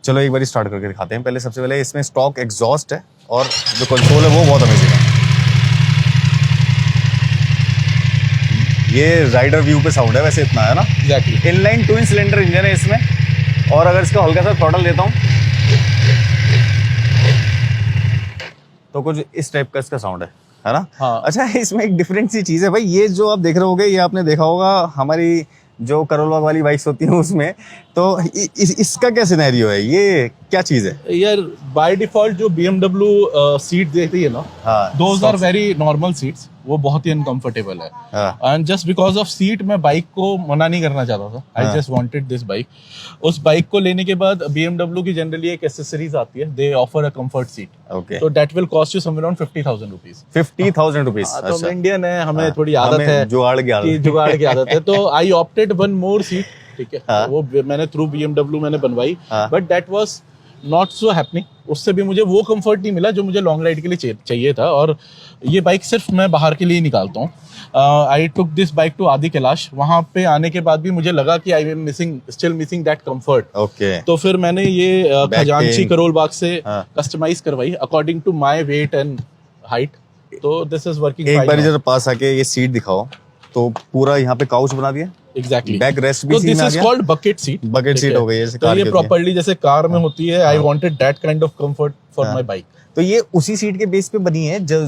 चलो एक बार स्टार्ट करके दिखाते हैं। पहले सबसे पहले इसमें स्टॉक एग्जॉस्ट है और जो कंट्रोल है वो बहुत अमेजिंग है। ये राइडर व्यू पे साउंड है वैसे इतना है ना। Exactly. Inline twin cylinder engine है इसमें। और अगर इसका हल्का सा थ्रॉटल देता हूँ तो कुछ इस टाइप का इसका साउंड है ना। हाँ। अच्छा, इसमें एक डिफरेंट सी चीज़ है भाई, ये जो आप देख रहे होगे ये आपने देखा होगा हमारी जो करोल बाग वाली बाइक्स होती हैं उसमें, तो इसका क्या सिनेरियो है, ये क्या चीज़ है? यार बाय डिफॉल्ट जो BMW सीट देती है ना, हाँ, those are very normal seats, वो बहुत ही अनकंफर्टेबल है। हाँ। And just because of seat मैं बाइक को मना नहीं करना चाहता था। I just wanted this bike. उस बाइक को लेने के बाद BMW की जनरली एक एसेसरीज आती है, they offer a comfort seat. Okay. तो that will cost you somewhere around 50,000 rupees. 50,000 rupees. तो हम इंडियन है, हमें हाँ, थोड़ी आदत हमें है जुगाड़ की आदत। कि जुगाड़ की आदत है। तो I opted one more seat, ठीक है। हाँ। वो मैंने थ्रू BMW मैंने बनवाई, हाँ। But that was not so happening. उससे भी मुझे वो कंफर्ट नहीं मिला जो मुझे लॉन्ग राइड के लिए चाहिए था। और ये बाइक सिर्फ मैं बाहर के लिए ही निकालता हूँ। आई टुक दिस बाइक टू आदि कैलाश। वहाँ पे आने के बाद भी मुझे लगा कि I am still missing that comfort. Okay. तो फिर मैंने ये खजांची करोल बाग से हाँ। कस्टमाइज करवाई according to my weight and height. तो दिस इज वर्किंग एक फाइन बार नाउ। जरा पास आके ये सीट दिखाओ, तो पूरा यहाँ पे काउच बना दिया। एग्जैक्टली। बैक रेस्ट भी तो सीट दिस में आ इज गया। Called bucket seat. Bucket seat हो गई जैसे तो कार ये की होती है। प्रॉपर्ली जैसे कार में होती है। I wanted that kind of comfort for my bike. तो ये उसी सीट के बेस पे बनी है जो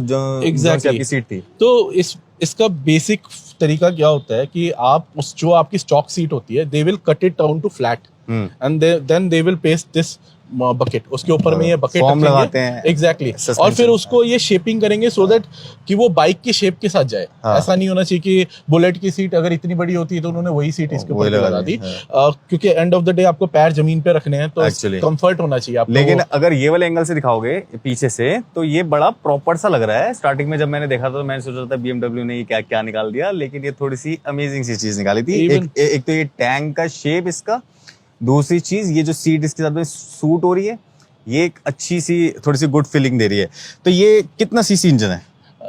Exactly. आपकी सीट थी। तो इसका बेसिक तरीका क्या होता है कि आप जो आपकी स्टॉक सीट होती है, they will cut it down to flat and then they will paste this bucket. उसके ऊपर में ये बकेट फॉर्म लगाते हैं। एग्जैक्टली। Suspension। और फिर उसको ये शेपिंग करेंगे सो दैट कि वो बाइक की शेप के साथ जाए। हाँ। ऐसा नहीं होना चाहिए कि बुलेट की सीट अगर इतनी बड़ी होती है तो उन्होंने वही सीट इसके ऊपर लगा दी। क्योंकि एंड ऑफ द डे आपको पैर जमीन पे रखने हैं, तो Actually। कंफर्ट होना चाहिए आपको। लेकिन अगर ये वाले एंगल से दिखाओगे पीछे से तो ये बड़ा प्रॉपर सा लग रहा है। स्टार्टिंग में जब मैंने देखा था तो मैंने सोचा था BMW ने ये क्या क्या निकाल दिया, लेकिन ये थोड़ी सी अमेजिंग सी चीज निकाली थी। एक तो ये टैंक का शेप इसका, दूसरी चीज ये जो सीट इसके साथ में सूट हो रही है, ये एक अच्छी सी थोड़ी सी गुड फीलिंग दे रही है। तो ये कितना सीसी इंजन है?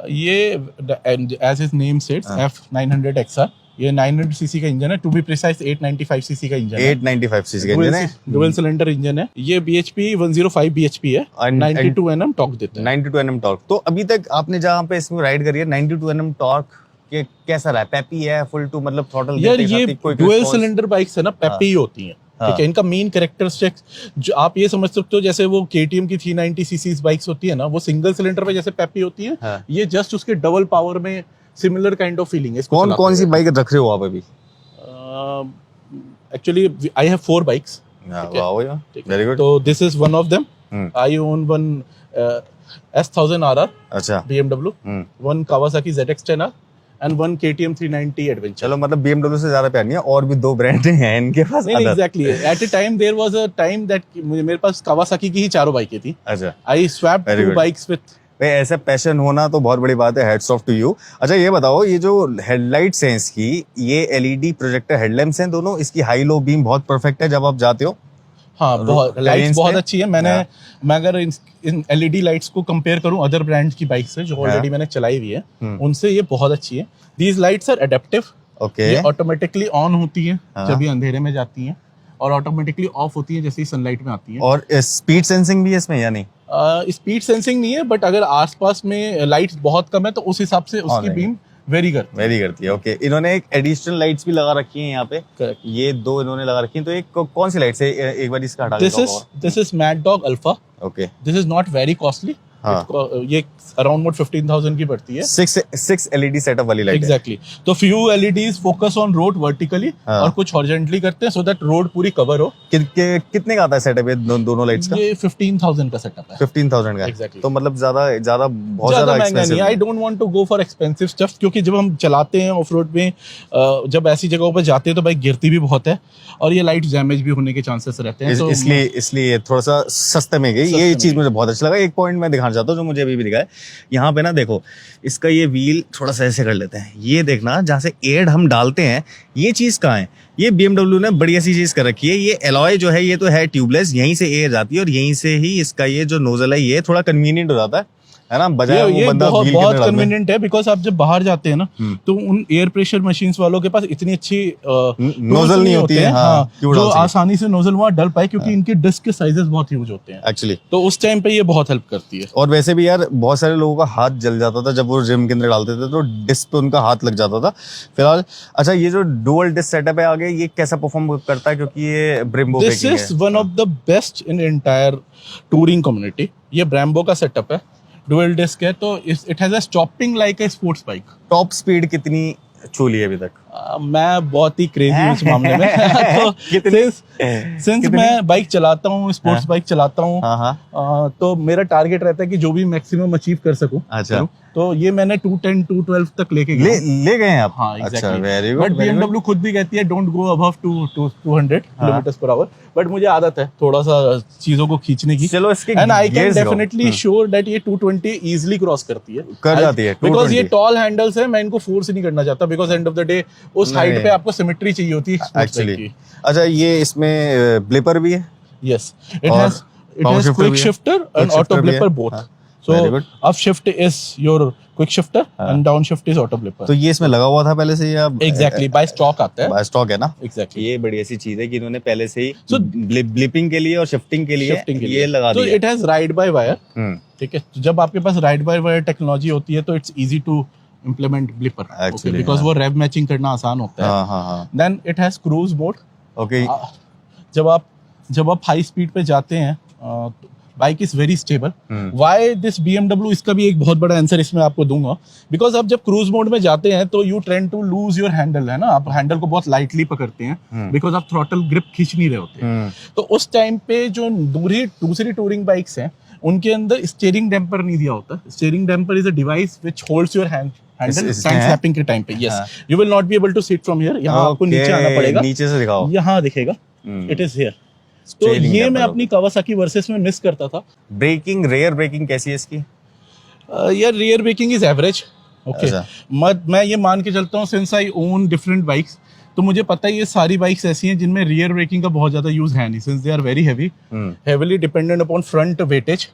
ये as his name sets F900 XR, ये 900 सीसी का इंजन है। टू बी प्रिसाइज 895 सीसी का इंजन है। 895 सीसी का इंजन है। डुअल सिलेंडर इंजन है। ये BHP 105 BHP है। 92 Nm टॉर्क देता है। 92 Nm टॉर्क। तो अभी तक आपने जहाँ पे इसमें राइड करी है 92 Nm टॉर्क के कैसा रहा है? पेपी है, फुल टू मतलब थ्रॉटल यार देते ये कोई डुअल response? सिलेंडर बाइक्स है ना, पेपी ही होती हैं। ठीक है। इनका मेन कैरेक्टरिस्टिक्स जो आप ये समझ सकते हो, जैसे वो KTM की 390 सीसी बाइक्स होती है ना, वो सिंगल सिलेंडर पे जैसे पेपी होती है। हाँ। ये जस्ट उसके डबल पावर में सिमिलर काइंड ऑफ फीलिंग है। कौन कौन सी बाइक रख रहे हो आप अभी? Actually I have 4 bikes. Wow यार, वेरी गुड। तो this is one of them. I own one S1000 RR अच्छा। BMW, one Kawasaki ZX-10R and one KTM 390 Adventure। चलो मतलब BMW से ज्यादा प्यार नहीं है, और भी 2 ब्रांड हैं इनके पास। नहीं, exactly. At a time there was a time that मेरे पास Kawasaki की ही 4 बाइकें थी। अच्छा। I swapped Very 2 good। Bikes with. भाई ऐसा पैशन होना तो बहुत बड़ी बात है, हेड्स ऑफ टू यू। अच्छा ये बताओ, ये जो हेडलाइट्स हैं इसकी, ये LED प्रोजेक्टर हेडलैम्प्स हैं दोनों, इसकी हाई लो बीम बहुत परफेक्ट है जब आप जाते हो। हाँ, बहुत लाइट्स बहुत अच्छी है। मैं अगर इन LED लाइट्स को कंपेयर करूं अदर ब्रांड्स की बाइक से जो ऑलरेडी मैंने चलाई हुई है, उनसे ये बहुत अच्छी है। These lights are adaptive. Okay. ये ऑटोमेटिकली ऑन होती है जब ये अंधेरे में जाती हैं, और ऑटोमेटिकली ऑफ होती है जैसे ही सनलाइट में आती है। और स्पीड सेंसिंग भी है इसमें या नहीं? स्पीड सेंसिंग नहीं है, बट अगर आसपास में लाइट्स बहुत कम है तो उस हिसाब से उसकी बीम वेरी करती है। ओके। इन्होंने एक एडिशनल लाइट्स भी लगा रखी हैं यहाँ पे। Correct। ये 2 इन्होंने लगा रखी हैं। तो एक कौन सी लाइट्स है? एक बार इसका हटा के this is mad dog alpha. Okay. This is not very costly. ये अराउंड 15,000 की पड़ती है। 6 LED सेटअप वाली लाइट। एग्जैक्टली। तो few LEDs focus on road vertically और कुछ हॉरिजॉन्टली करते हैं सो दैट रोड पूरी कवर हो। कितने का आता है सेटअप ये दोनों लाइट्स का? ये 15,000 का सेटअप है। 15,000 का। Exactly। तो मतलब बहुत ज्यादा ज्यादा महंगा नहीं। I don't want to go for expensive stuff, क्योंकि जब हम चलाते हैं ऑफ रोड में, जब ऐसी जगहों पर जाते हैं तो बाइक गिरती भी बहुत है और ये लाइट डैमेज भी होने के चांसेस रहते हैं। इसलिए थोड़ा सा सस्ते में गई। ये चीज मुझे बहुत अच्छा लगा। एक पॉइंट मैं दिखाना चाहता हूँ जो मुझे अभी भी दिखा है। यहाँ पे ना देखो, इसका ये व्हील थोड़ा सा ऐसे कर लेते हैं। ये देखना, जहाँ से एड हम डालते हैं, ये चीज कहाँ है? ये BMW ने बढ़िया सी चीज कर रखी है। ये एलॉय जो है ये तो है ट्यूबलेस, यहीं से एयर जाती है और यहीं से ही इसका ये जो नोजल है ये थोड़ा कन्वीनियंट हो जाता है। है ना, बजाय वो बंदा बहुत व्हील के बहुत अंदर डाल दे। कन्वीनियंट है, बिकॉज आप जब बाहर जाते हैं ना तो उन एयर प्रेशर मशीन्स वालों के पास इतनी अच्छी नोजल नहीं होती है, हाँ, कि वो जो डाल सके। आसानी से नोजल वहां डल पाए, क्योंकि इनके डिस्क के साइजेस बहुत ह्यूज होते हैं, एक्चुअली। तो उस टाइम पे ये बहुत हेल्प करती है। और वैसे भी यार बहुत सारे लोगों का हाथ जल जाता था जब वो जिम के अंदर डालते थे, तो डिस्क पे उनका हाथ लग जाता था। फिलहाल अच्छा, ये जो डुअल डिस्क सेटअप है आगे, ये कैसा परफॉर्म करता है, क्योंकि ये ब्रेम्बो दिस पैकिंग इज है। One of the best in entire touring community. ये ब्रेम्बो का सेटअप है, डुअल डिस्क है, तो it has a stopping like a sports bike. Top speed कितनी छू ली है अभी तक? मैं बहुत ही क्रेजी हूँ इस मामले में। तो सिंस मैं बाइक चलाता हूँ, स्पोर्ट्स बाइक चलाता हूँ, हाँ हाँ। तो मेरा टारगेट रहता है कि जो भी मैक्सिमम अचीव कर सकूं अच्छा। करूं। तो ये मैंने 210 212 तक लेके गया हूं। ले गए हैं आप? हाँ, अच्छा, exactly. Very but good. BMW खुद भी कहती है don't go above 200 kilometres per hour, but मुझे आदत है थोड़ा सा चीजों को खींचने की। चलो इसके एंड आई कैन gears दिखाओ। डेफिनेटली श्योर दैट ये 220 इजीली क्रॉस करती है, कर जाती है बिकॉज ये 220। टॉल हैंडल्स है, मैं इनको फोर्स नहीं करना चाहता, because end of the day उस हाइट नहीं। पे आपको सिमेट्री चाहिए होती है एक्चुअली। अच्छा, ये इसमें ब्लिपर भी है? Yes, it और has power shifter quick भी है? shifter and Quick auto shifter भी है? blipper both. हाँ, very So good. up shift is your quick shifter and down shift is auto blipper. तो ये इसमें लगा हुआ था पहले से या? Exactly, by stock आता है। बाय स्टॉक है ना? Exactly. ये बड़ी ऐसी चीज है कि इन्होंने पहले से ही So- ब्लिपिंग के लिए और शिफ्टिंग के लिए Shifting के ये लिए। लगा तो दिया। it has ride by wire, ठीक है। तो जब आपके पास ride by wire टेक्नोलॉजी होती है तो it's easy to implement blipper, Actually, because हाँ। वो rev मैचिंग करना आसान होता है। हाँ हाँ हाँ। Then it has cruise mode. Okay. जब आप हाई स्पीड पे जाते हैं, bike is very stable. Why this BMW, इसका भी एक बहुत बड़ा आंसर इसमें आपको दूंगा, बिकॉज आप जब क्रूज मोड में जाते हैं तो you trend to lose your handle, है ना, आप हैंडल को बहुत लाइटली पकड़ते हैं बिकॉज आप थ्रॉटल ग्रिप खींच नहीं रहे होते। तो उस टाइम पे जो दूसरी टूरिंग बाइक्स हैं उनके अंदर स्टीयरिंग डैम्पर नहीं दिया होता। Steering damper is a device which holds your handle इसमें टाइम है? स्नैपिंग के टाइम पे। Yes, you will not be able to sit from here, यहाँ आपको नीचे आना पड़ेगा। नीचे से दिखाओ। यहाँ दिखेगा, इट इज हियर। तो Steering ये damper मैं होगा। अपनी कावासाकी वर्सेस में मिस करता था। ब्रेकिंग, रेयर ब्रेकिंग कैसी है इसकी? यार rear braking is average, okay. अच्छा। मैं ये मान के चलता हूँ, since I own different bikes, तो मुझे पता है ये सारी बाइक्स ऐसी हैं जिनमें रियर ब्रेकिंग का बहुत ज्यादा यूज है नहीं, since they are very heavy, heavily dependent upon front weightage.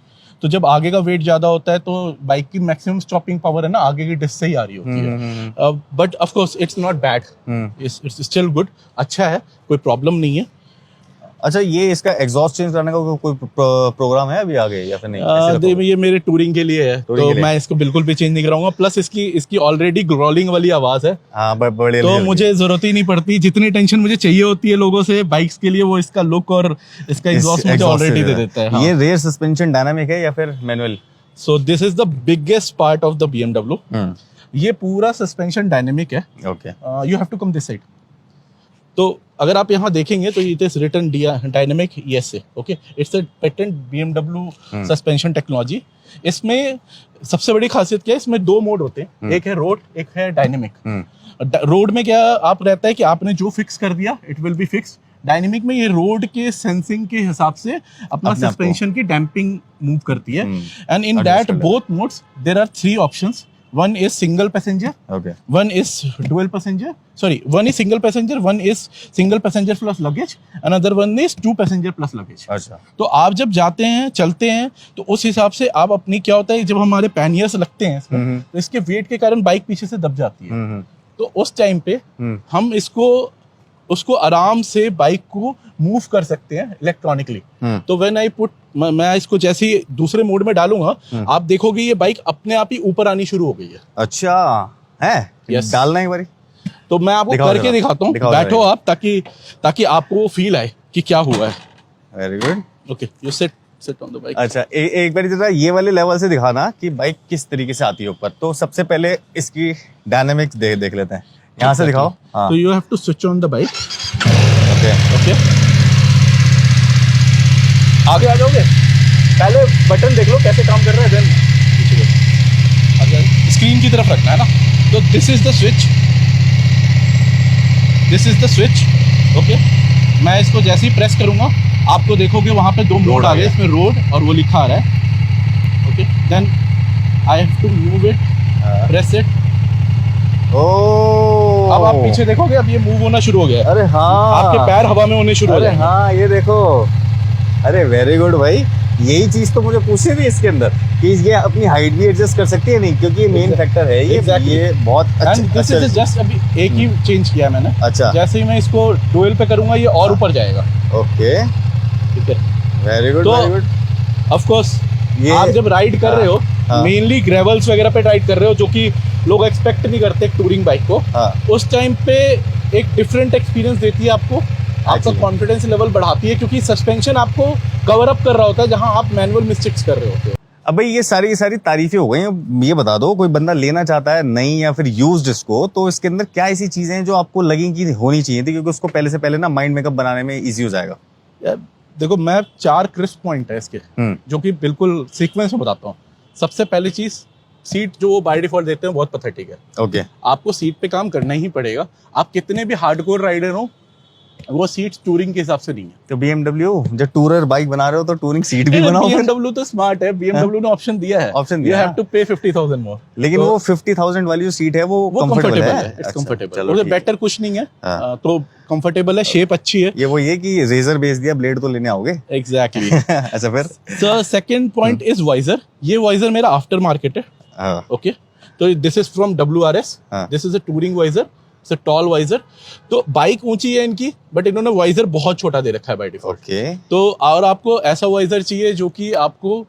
तो जब आगे का वेट ज्यादा होता है तो बाइक की मैक्सिमम स्टॉपिंग पावर है ना आगे की डिस्क से ही आ रही होती है। But of course it's not bad, it's still good, अच्छा है, कोई प्रॉब्लम नहीं है। अच्छा, ये इसका एग्जॉस्ट चेंज करने का कोई प्रोग्राम है अभी आगे या फिर नहीं? ऐसे रखोगे? ये मेरे टूरिंग के लिए है, Touring तो के लिए। मैं इसको बिल्कुल भी चेंज नहीं कराऊंगा। प्लस इसकी ऑलरेडी ग्रोलिंग वाली आवाज है, हाँ, बड़े तो मुझे जरूरत ही नहीं पड़ती। जितनी टेंशन मुझे चाहिए होती है लोगों से बाइक्स के लिए, वो इसका लुक और इसका एग्जॉस्ट मुझे ऑलरेडी दे देता है। ये रेयर सस्पेंशन डायनामिक है या फिर manual? So this is the biggest part of the BMW। ये पूरा सस्पेंशन डायनेमिक है। Okay. You have to come this side. तो अगर आप यहाँ देखेंगे तो it is written dynamic ESA, okay. It's a patent BMW suspension technology. इसमें सबसे बड़ी खासियत क्या है, इसमें दो मोड होते हैं, एक है रोड, एक है डायनेमिक। रोड में क्या आप रहता है कि आपने जो फिक्स कर दिया it will be fix. Dynamic में ये रोड के सेंसिंग के हिसाब से अपना अपने आप को। सस्पेंशन की डैम्पिंग मूव करती है। एंड इन Adjust दैट कर ले। Both modes there are 3 options. One is single passenger, okay. one is dual passenger. Sorry, one is single passenger, one is single passenger plus luggage, another one is 2 passenger plus luggage. अच्छा। तो आप जब जाते हैं, चलते हैं, तो उस हिसाब से आप अपनी क्या होता है, जब हमारे पैनियर्स लगते हैं इसमें, तो इसके वेट के कारण बाइक पीछे से दब जाती है। तो उस टाइम पे हम उसको आराम से बाइक को मूव कर सकते हैं इलेक्ट्रॉनिकली। तो व्हेन आई पुट, मैं इसको जैसे ही दूसरे मोड में डालूंगा, आप देखोगे ये बाइक अपने आप ही ऊपर आनी शुरू हो गई है। अच्छा है? Yes. डालना है एक बारी? तो मैं आपको दिखाओ करके जरा, दिखाता हूँ, दिखाओ बैठो जरा। आप, ताकि आपको फील आए कि क्या हुआ है। Very good. Okay, you sit on the bike. अच्छा, एक बार जरा ये वाले लेवल से दिखाना कि बाइक किस तरीके से आती है ऊपर। तो सबसे पहले इसकी डायनामिक्स देख लेते हैं, यहाँ से दिखाओ। हाँ, तो you have to switch on the bike. Okay. Okay, आगे आ जाओगे, पहले बटन देख लो कैसे काम कर रहा है, देन पीछे देखो। अच्छा, स्क्रीन की तरफ रखना है ना। तो this is the switch, this is the switch, okay. मैं इसको जैसे ही प्रेस करूंगा, आपको देखोगे वहां पे 2 मोड आ गए, इसमें रोड और वो लिखा आ रहा है, okay. Then I have to move it, press it. Oh, अब आप पीछे देखोगे, अब ये मूव होना शुरू हो गया है। अरे हाँ, आपके पैर हवा में होने शुरू हो अरे जाएंगे। हाँ, ये देखो। अरे वेरी गुड भाई, यही चीज तो मुझे पूछनी थी इसके अंदर। कि ये अपनी हाइट भी एडजस्ट कर सकती है नहीं, क्योंकि ये मेन फैक्टर है ये। Exactly. ये बहुत एंड दिस इज जस्ट अभी एक ही चेंज किया है मैंने। अच्छा, जैसे ही मैं इसको डुअल पे करूंगा ये और ऊपर जाएगा। ओके, ठीक है, वेरी गुड, तो वेरी गुड। ऑफ कोर्स ये आप जब राइड कर रहे हो, हाँ। मेनली ग्रेवल्स वगैरह पे राइड कर रहे हो, जो कि लोग एक्सपेक्ट नहीं करते टूरिंग बाइक को, हाँ, उस टाइम पे एक डिफरेंट एक्सपीरियंस देती है आपको, आपका Actually. कॉन्फिडेंस लेवल बढ़ाती है, क्योंकि सस्पेंशन आपको कवर अप कर रहा होता है जहां आप मैनुअल मिस्टेक्स कर रहे होते हो। अब भाई ये सारी तारीफें हो गई हैं, ये बता दो कोई बंदा लेना चाहता है नई या फिर यूज्ड इसको, तो इसके अंदर क्या ऐसी चीजें हैं जो आपको लगी कि होनी चाहिए थी, क्योंकि उसको पहले से पहले ना माइंड मेकअप बनाने में इजी हो जाएगा। यार देखो, मैं 4 क्रिस्प पॉइंट है इसके, जो कि बिल्कुल सीक्वेंस में बताता हूँ। सबसे पहली चीज, सीट जो वो बाय डिफॉल्ट देते हैं बहुत पैथेटिक है। ओके, आपको सीट पे काम करना ही पड़ेगा, आप कितने भी हार्डकोर राइडर हो, वो सीट टूरिंग के हिसाब से नहीं है। तो BMW जब टूरर बाइक बना रहे हो तो टूरिंग सीट भी बनाओ। BMW तो स्मार्ट है, BMW ने ऑप्शन दिया है, ऑप्शन दिया यू है। हैव टू पे 50,000 मोर। लेकिन वो 50,000 वाली जो सीट है वो कंफर्टेबल है, इट्स अच्छा, कंफर्टेबल, चलो उसे ठीक बेटर कुशनिंग है, हाँ। तो कंफर्टेबल है, शेप अच्छी है। ये वो ये कि रेजर बेच दिया, ब्लेड तो लेने आओगे। एग्जैक्टली। अच्छा, फिर so second point is visor. ये वाइजर मेरा आफ्टर मार्केट है, हाँ, ओके। तो दिस इज फ्रॉम WRS, हाँ। This is a touring visor, it's a tall visor. तो बाइक ऊंची है इनकी, बट इन्होंने वाइजर बहुत छोटा दे रखा है बाय डिफॉल्ट। ओके, तो और आपको ऐसा वाइजर चाहिए जो कि आपको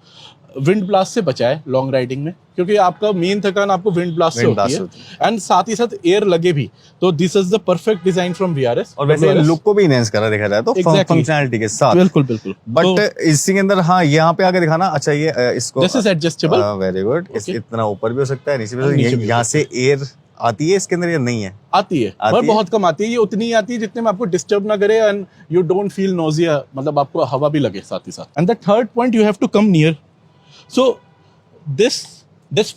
विंड ब्लास्ट से बचाए लॉन्ग राइडिंग में, क्योंकि आपका मेन थकान आपको विंड ब्लास्ट से Wind होती blast है, एंड साथ ही साथ एयर लगे भी। तो this is the perfect design from VRS। और वैसे लुक को भी इनहेंस करा देखा जाए तो Exactly. फंक्शनैलिटी के साथ। बिल्कुल बिल्कुल। बट इसी के अंदर हाँ, यहाँ पे आके दिखाना। अच्छा, ये इसको this is adjustable. Very good. Okay. इतना ऊपर भी हो सकता है, नीचे भी हो और सकता है। नीचे भी हो यहाँ से एयर आती है इसके अंदर या नहीं है? आती है, आती पर है? बहुत कम आती है। ये उतनी ही आती है जितने में आपको डिस्टर्ब ना करे and you don't feel nausea, मतलब आपको हवा भी लगे साथ ही साथ। And the third point, you have to come near. So this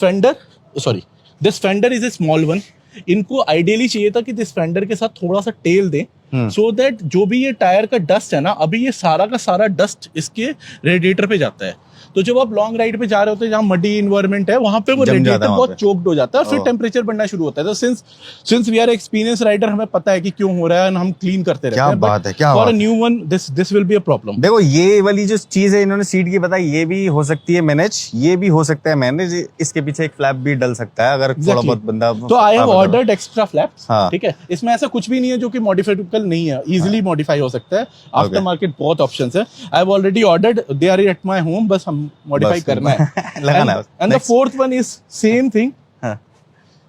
fender is a small one. इनको आइडियली चाहिए था कि दिस फेंडर के साथ थोड़ा सा टेल दें, सो दैट जो भी ये टायर का डस्ट है ना, अभी ये सारा का सारा डस्ट इसके रेडिएटर पे जाता है। तो जब आप लॉन्ग राइड पे जा रहे होते हैं जहाँ मडी इन्वायरमेंट है, वहां पे वो जम जाता है रेडिएटर वहाँ बहुत पे। चोक्ड हो जाता है और फिर टेम्परेचर बढ़ना शुरू होता है। तो since we are experience rider, हमें पता है कि क्यों हो रहा है, हम क्लीन करते रहते क्या हैं। बात है, क्या फॉर बात अ है। New one this will be a problem. देखो, ये वाली जो चीज है इन्होंने सीट की बताई, ये भी हो सकती है मैनेज, ये भी हो सकता है मैनेज। इसके पीछे एक फ्लैप भी डल सकता है अगर थोड़ा Exactly. बहुत बंदा। तो I have ordered extra flaps. हाँ। ठीक है, इसमें ऐसा कुछ भी नहीं है जो कि मॉडिफाइबल नहीं है, इजीली मॉडिफाई हो सकता है। आफ्टर मार्केट बहुत ऑप्शंस है। I have already ordered, they are at my home, बस हम मॉडिफाई करना है। लगाना है। And the fourth one is same thing,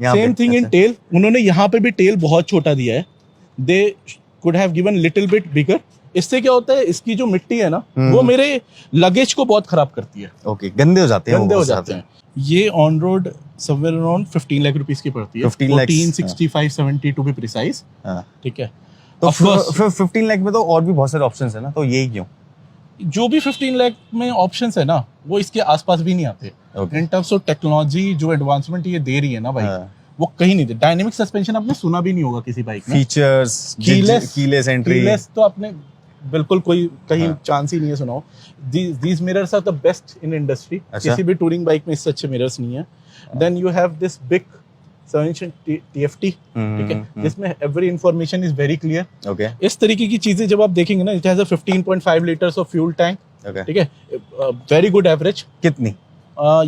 same thing in tail. उन्होंने यहाँ पे भी टेल बहुत छोटा दिया है। They could have given little bit bigger. इससे क्या होता है, इसकी जो मिट्टी है ना, वो मेरे लगेज को बहुत खराब करती है, ओके, गंदे हो जाते हैं, गंदे वो हो बहुत जाते हैं। ये on road somewhere around 15 lakh rupees की पड़ती है। 15 lakhs, 146570 टू बी प्रिसाइज। हाँ। ठीक है, तो Of course, 15 लाख में तो और भी बहुत सारे ऑप्शंस है ना, तो यही क्यों? जो भी 15 लाख में ऑप्शंस है ना, वो इसके आसपास भी नहीं आते। Okay. In terms of technology, जो एडवांसमेंट ये दे रही है ना भाई, हाँ। वो कहीं नहीं दे। डायनेमिक सस्पेंशन आपने सुना भी नहीं होगा किसी बाइक में। फीचर्स, कीलेस एंट्री, कीलेस तो आपने बिल्कुल कोई कहीं चांस ही नहीं है सुनाओ। These mirrors are the best in industry. अच्छा। किसी भी टूरिंग बाइक में इससे अच्छे मिरर्स नहीं है। Then you have this big 7-inch TFT, ठीक है, जिसमें every information is very clear. Okay, इस तरीके की चीजें जब आप देखेंगे ना, it has a 15.5 litres of fuel tank, okay. ठीक है, वेरी गुड एवरेज। कितनी?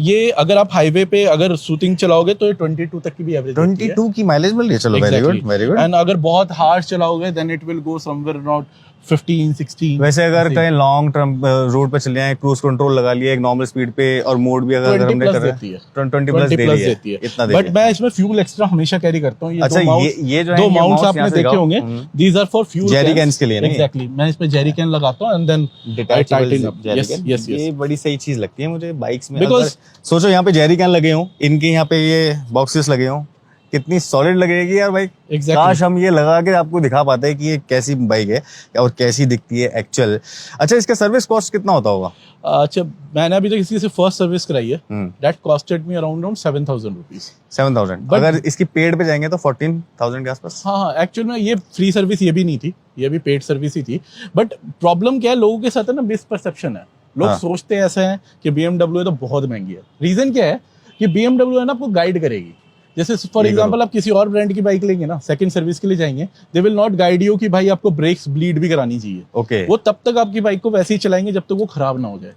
ये अगर आप हाईवे पे अगर शूटिंग चलाओगे तो ये 22 तक की भी एवरेज 22 की माइलेज मिल रही है, चलो very good, very good. And अगर बहुत हार्ड चलाओगे then it will go somewhere around 15-16। वैसे अगर कहीं लॉन्ग टर्म रोड पे चले जाए, क्रूज कंट्रोल लगा लिया एक नॉर्मल स्पीड पे, और मोड भी अगर 20 हमने प्लस कर रहे देती है, 20 प्लस दे रही देती है, इतना दे बट रही है। मैं इसमें फ्यूल एक्स्ट्रा हमेशा कैरी करता हूँ। अच्छा, ये जो है, दो ये माउंट्स mounts आपने यहाँ से देखे दिखाओ। होंगे, these are for fuel Jerry cans के लिए नहीं है? एग्जैक्टली, मैं इसमें जेरी कैन लगाता हूँ and then tighten up. Yes yes ये बड़ी सही चीज लगती है मुझे बाइक्स में। Because- अगर सोचो यहाँ पे जेरी कैन लगे हों, इनके यहाँ पे ये बॉक्सेस लगे हों, कितनी सॉलिड लगेगी यार बाइक। Exactly. काश हम ये लगा के आपको दिखा पाते हैं कि ये कैसी बाइक है और कैसी दिखती है एक्चुअल। अच्छा, इसका सर्विस कॉस्ट कितना होता होगा? अच्छा, मैंने अभी तक इसकी सिर्फ फर्स्ट सर्विस कराई है। Hmm. That costed me around 7,000 rupees. 7,000। But- अगर इसकी पेड पे जाएंगे तो 14,000 के आसपास। हाँ, एक्चुअल में ये फ्री सर्विस ये भी नहीं थी, ये भी पेड सर्विस ही थी। बट प्रॉब्लम क्या है, लोगों के साथ है ना, मिसपरसेप्शन है। लोग हाँ। सोचते ऐसे हैं कि BMW है तो बहुत महंगी है। रीजन क्या है कि BMW है ना, आपको गाइड करेगी। जैसे फॉर ये करो। एग्जांपल आप किसी और ब्रांड की बाइक लेंगे ना, सेकंड सर्विस के लिए जाएंगे, they will not guide you कि भाई आपको ब्रेक्स ब्लीड भी करानी चाहिए। ओके वो तब तक आपकी बाइक को वैसे ही चलाएंगे जब तक वो खराब ना हो जाए।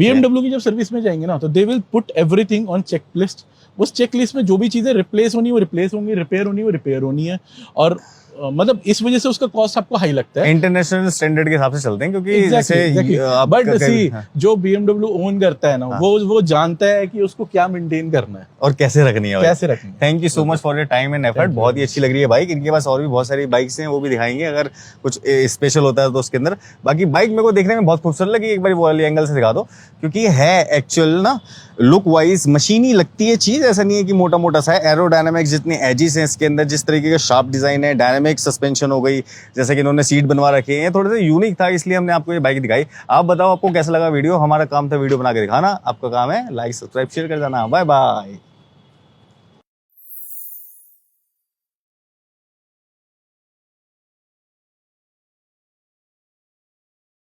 BMW की जब सर्विस में जाएंगे ना, तो they will put everything on check list. उस चेक लिस्ट में जो भी चीजें रिप्लेस होनी है वो रिप्लेस होंगी, रिपेयर होनी है वो रिपेयर होनी है। और मतलब इस वजह से उसका कॉस्ट आपको हाई लगता है। इंटरनेशनल स्टैंडर्ड के हिसाब से चलते हैं, क्योंकि जैसे आप बट कहीं- सी हाँ, जो BMW ओन करता है ना, हाँ। वो जानता है कि उसको क्या मेंटेन करना है, और कैसे रखनी है कैसे रखनी है। Thank you so much for your time and effort. बहुत ही अच्छी लग रही है बाइक। इनके पास और भी बहुत सारी बाइक्स हैं, वो भी दिखाएंगे अगर कुछ स्पेशल होता है तो उसके अंदर। बाकी बाइक मेरे को देखने में बहुत खूबसूरत लगी, एक बार वो वाली एंगल से दिखा दो, क्योंकि है एक्चुअल ना लुक वाइज मशीनी लगती है चीज। ऐसा नहीं है कि मोटा मोटा सा है। एरोडायनामिक्स जितने एजिस हैं इसके अंदर, जिस तरीके का शार्प डिजाइन है, डायनामिक सस्पेंशन हो गई, जैसे कि इन्होंने सीट बनवा रखे हैं, थोड़े से यूनिक था, इसलिए हमने आपको ये बाइक दिखाई। आप बताओ आपको कैसा लगा वीडियो। हमारा काम था वीडियो बना के दिखाना, आपका काम है लाइक सब्सक्राइब शेयर कर जाना। Bye bye.